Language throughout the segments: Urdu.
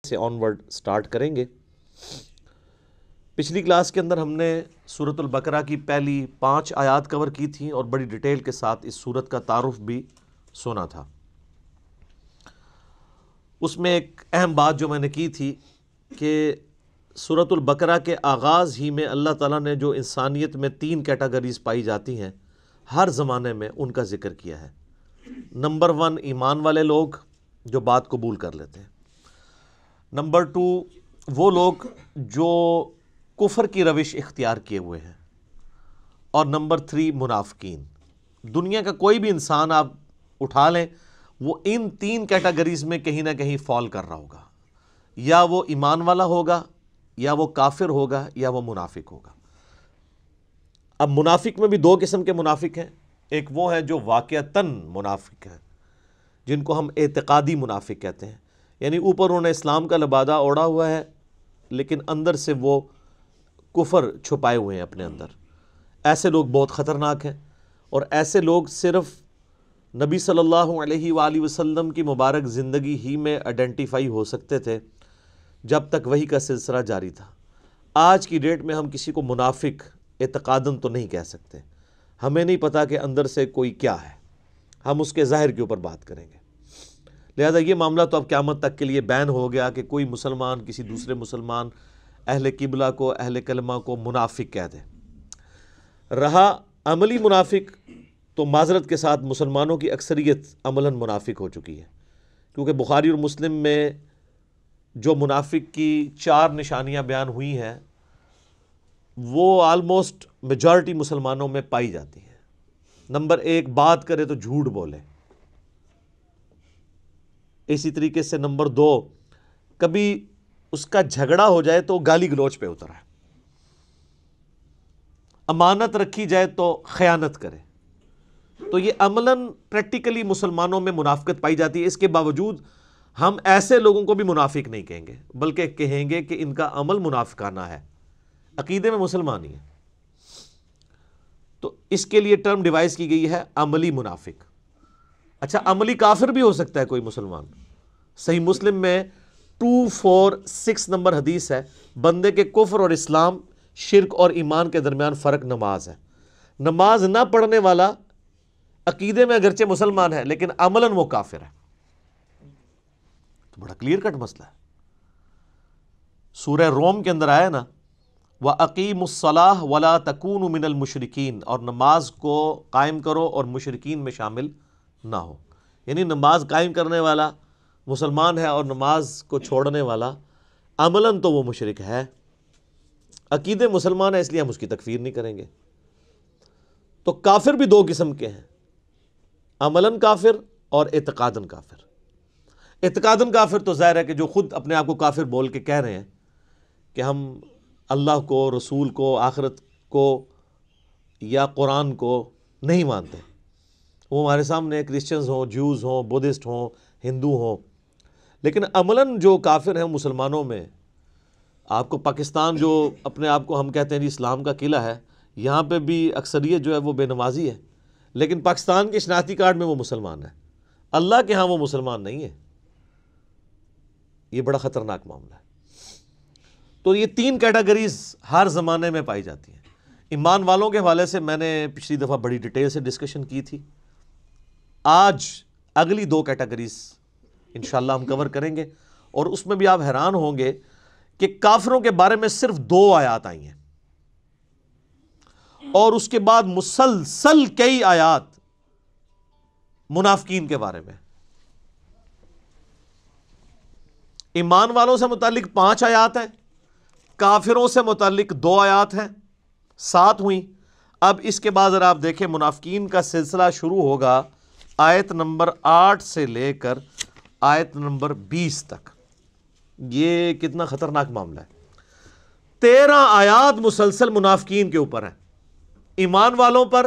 سے آنورڈ سٹارٹ کریں گے۔ پچھلی کلاس کے اندر ہم نے سورۃ البقرہ کی پہلی 5 آیات کور کی تھیں اور بڑی ڈیٹیل کے ساتھ اس سورت کا تعارف بھی سنا تھا۔ اس میں ایک اہم بات جو میں نے کی تھی کہ سورۃ البقرہ کے آغاز ہی میں اللہ تعالیٰ نے جو انسانیت میں 3 کیٹیگریز پائی جاتی ہیں ہر زمانے میں ان کا ذکر کیا ہے۔ نمبر 1 ایمان والے لوگ جو بات قبول کر لیتے ہیں۔ نمبر 2 وہ لوگ جو کفر کی روش اختیار کیے ہوئے ہیں، اور نمبر 3 منافقین۔ دنیا کا کوئی بھی انسان آپ اٹھا لیں، وہ ان 3 کیٹیگریز میں کہیں نہ کہیں فال کر رہا ہوگا، یا وہ ایمان والا ہوگا، یا وہ کافر ہوگا، یا وہ منافق ہوگا۔ اب منافق میں بھی 2 قسم کے منافق ہیں۔ ایک وہ ہے جو واقعتاً منافق ہیں، جن کو ہم اعتقادی منافق کہتے ہیں، یعنی اوپر انہوں نے اسلام کا لبادہ اوڑھا ہوا ہے لیکن اندر سے وہ کفر چھپائے ہوئے ہیں اپنے اندر۔ ایسے لوگ بہت خطرناک ہیں، اور ایسے لوگ صرف نبی صلی اللہ علیہ وآلہ وسلم کی مبارک زندگی ہی میں آئیڈینٹیفائی ہو سکتے تھے جب تک وحی کا سلسلہ جاری تھا۔ آج کی ڈیٹ میں ہم کسی کو منافق اعتقاداً تو نہیں کہہ سکتے، ہمیں نہیں پتا کہ اندر سے کوئی کیا ہے، ہم اس کے ظاہر کے اوپر بات کریں گے۔ لہذا یہ معاملہ تو اب قیامت تک کے لیے بین ہو گیا کہ کوئی مسلمان کسی دوسرے مسلمان اہل قبلہ کو، اہل کلمہ کو منافق کہہ دے۔ رہا عملی منافق، تو معذرت کے ساتھ مسلمانوں کی اکثریت عملاً منافق ہو چکی ہے، کیونکہ بخاری اور مسلم میں جو منافق کی 4 نشانیاں بیان ہوئی ہیں وہ آلموسٹ میجارٹی مسلمانوں میں پائی جاتی ہیں۔ نمبر 1، بات کرے تو جھوٹ بولے۔ اسی طریقے سے نمبر 2، کبھی اس کا جھگڑا ہو جائے تو گالی گلوچ پہ اتر ہے۔ امانت رکھی جائے تو خیانت کرے۔ تو یہ عملاً پریکٹیکلی مسلمانوں میں منافقت پائی جاتی ہے۔ اس کے باوجود ہم ایسے لوگوں کو بھی منافق نہیں کہیں گے، بلکہ کہیں گے کہ ان کا عمل منافقانہ ہے، عقیدے میں مسلمان ہی ہے۔ تو اس کے لیے ٹرم ڈیوائز کی گئی ہے عملی منافق۔ اچھا، عملی کافر بھی ہو سکتا ہے کوئی مسلمان۔ صحیح مسلم میں 246 نمبر حدیث ہے، بندے کے کفر اور اسلام، شرک اور ایمان کے درمیان فرق نماز ہے۔ نماز نہ پڑھنے والا عقیدے میں اگرچہ مسلمان ہے لیکن عملاً وہ کافر ہے۔ تو بڑا کلیئر کٹ مسئلہ ہے۔ سورہ روم کے اندر آیا نا، وَأَقِيمُوا الصَّلَاةَ وَلَا تَكُونُوا مِنَ الْمُشْرِكِينَ، اور نماز کو قائم کرو اور مشرکین میں شامل نہ ہو۔ یعنی نماز قائم کرنے والا مسلمان ہے اور نماز کو چھوڑنے والا عملاً تو وہ مشرک ہے، عقیدے مسلمان ہے، اس لیے ہم اس کی تکفیر نہیں کریں گے۔ تو کافر بھی 2 قسم کے ہیں، عملاً کافر اور اعتقاداً کافر۔ اعتقاداً کافر تو ظاہر ہے کہ جو خود اپنے آپ کو کافر بول کے کہہ رہے ہیں کہ ہم اللہ کو، رسول کو، آخرت کو یا قرآن کو نہیں مانتے، وہ ہمارے سامنے کرسچنز ہوں، جوز ہوں، بدھسٹ ہوں، ہندو ہوں۔ لیکن عملاً جو کافر ہیں مسلمانوں میں، آپ کو پاکستان جو اپنے آپ کو ہم کہتے ہیں جی اسلام کا قلعہ ہے، یہاں پہ بھی اکثریت جو ہے وہ بے نمازی ہے، لیکن پاکستان کے شناختی کارڈ میں وہ مسلمان ہے، اللہ کے ہاں وہ مسلمان نہیں ہے۔ یہ بڑا خطرناک معاملہ ہے۔ تو یہ 3 کیٹیگریز ہر زمانے میں پائی جاتی ہیں۔ ایمان والوں کے حوالے سے میں نے پچھلی دفعہ بڑی ڈیٹیل سے ڈسکشن کی تھی۔ آج اگلی 2 کیٹیگریز انشاءاللہ ہم کور کریں گے، اور اس میں بھی آپ حیران ہوں گے کہ کافروں کے بارے میں صرف 2 آیات آئی ہیں، اور اس کے بعد مسلسل کئی آیات منافقین کے بارے میں۔ ایمان والوں سے متعلق 5 آیات ہیں، کافروں سے متعلق 2 آیات ہیں، 7 ہوئیں۔ اب اس کے بعد اگر آپ دیکھیں منافقین کا سلسلہ شروع ہوگا آیت نمبر 8 سے لے کر آیت نمبر 20 تک۔ یہ کتنا خطرناک معاملہ ہے۔ 13 آیات مسلسل منافقین کے اوپر ہیں، ایمان والوں پر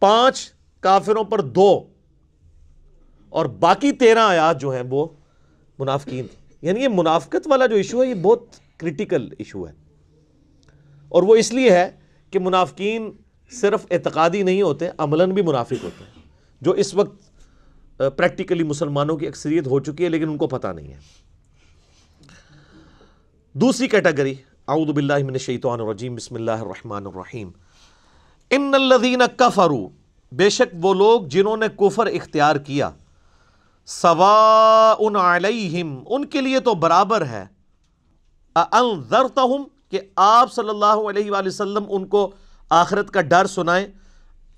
5، کافروں پر 2، اور باقی 13 آیات جو ہیں وہ منافقین۔ یعنی یہ منافقت والا جو ایشو ہے یہ بہت کریٹیکل ایشو ہے، اور وہ اس لیے ہے کہ منافقین صرف اعتقادی نہیں ہوتے، عملاً بھی منافق ہوتے ہیں، جو اس وقت پریکٹیکلی مسلمانوں کی اکثریت ہو چکی ہے لیکن ان کو پتہ نہیں ہے۔ دوسری کیٹیگری، اعوذ باللہ من الشیطان الرجیم، بسم اللہ الرحمن الرحیم، ان الذین کفروا، بے شک وہ لوگ جنہوں نے کفر اختیار کیا، سواء علیہم، ان کے لیے تو برابر ہے، انذرتہم، کہ آپ صلی اللہ علیہ وآلہ وسلم ان کو آخرت کا ڈر سنائیں،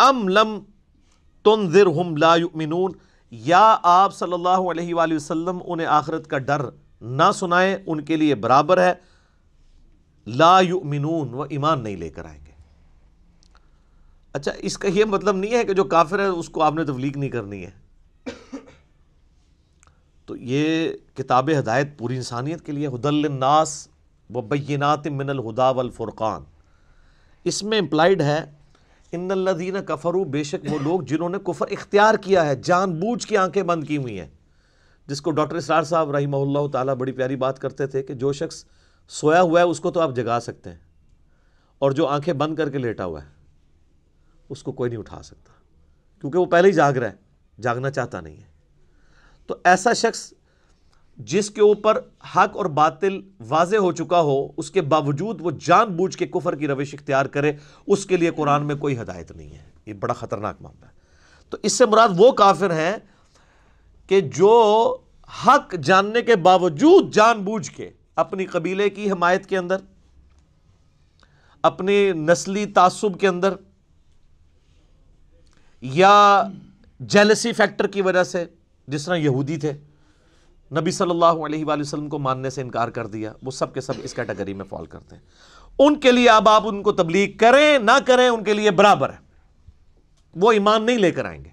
ام لم تنذرہم لا یؤمنون، یا آپ صلی اللہ علیہ وآلہ وسلم انہیں آخرت کا ڈر نہ سنائیں، ان کے لیے برابر ہے، لا یؤمنون، وہ ایمان نہیں لے کر آئیں گے۔ اچھا، اس کا یہ مطلب نہیں ہے کہ جو کافر ہے اس کو آپ نے تبلیغ نہیں کرنی ہے۔ تو یہ کتاب ہدایت پوری انسانیت کے لیے، ھدی للناس وبینات من الہدی والفرقان، اس میں امپلائیڈ ہے ان الذین کفروا، بے شک وہ لوگ جنہوں نے کفر اختیار کیا ہے، جان بوجھ کے آنکھیں بند کی ہوئی ہیں، جس کو ڈاکٹر اسرار صاحب رحمہ اللہ تعالیٰ بڑی پیاری بات کرتے تھے کہ جو شخص سویا ہوا ہے اس کو تو آپ جگا سکتے ہیں، اور جو آنکھیں بند کر کے لیٹا ہوا ہے اس کو کوئی نہیں اٹھا سکتا، کیونکہ وہ پہلے ہی جاگ رہا ہے، جاگنا چاہتا نہیں ہے۔ تو ایسا شخص جس کے اوپر حق اور باطل واضح ہو چکا ہو، اس کے باوجود وہ جان بوجھ کے کفر کی روش اختیار کرے، اس کے لیے قرآن میں کوئی ہدایت نہیں ہے۔ یہ بڑا خطرناک معاملہ ہے۔ تو اس سے مراد وہ کافر ہیں کہ جو حق جاننے کے باوجود جان بوجھ کے اپنی قبیلے کی حمایت کے اندر، اپنی نسلی تعصب کے اندر، یا جیلسی فیکٹر کی وجہ سے، جس طرح یہودی تھے، نبی صلی اللہ علیہ وآلہ وسلم کو ماننے سے انکار کر دیا، وہ سب کے سب اس کیٹیگری میں فال کرتے ہیں۔ ان کے لیے اب آپ ان کو تبلیغ کریں نہ کریں، ان کے لیے برابر ہے، وہ ایمان نہیں لے کر آئیں گے۔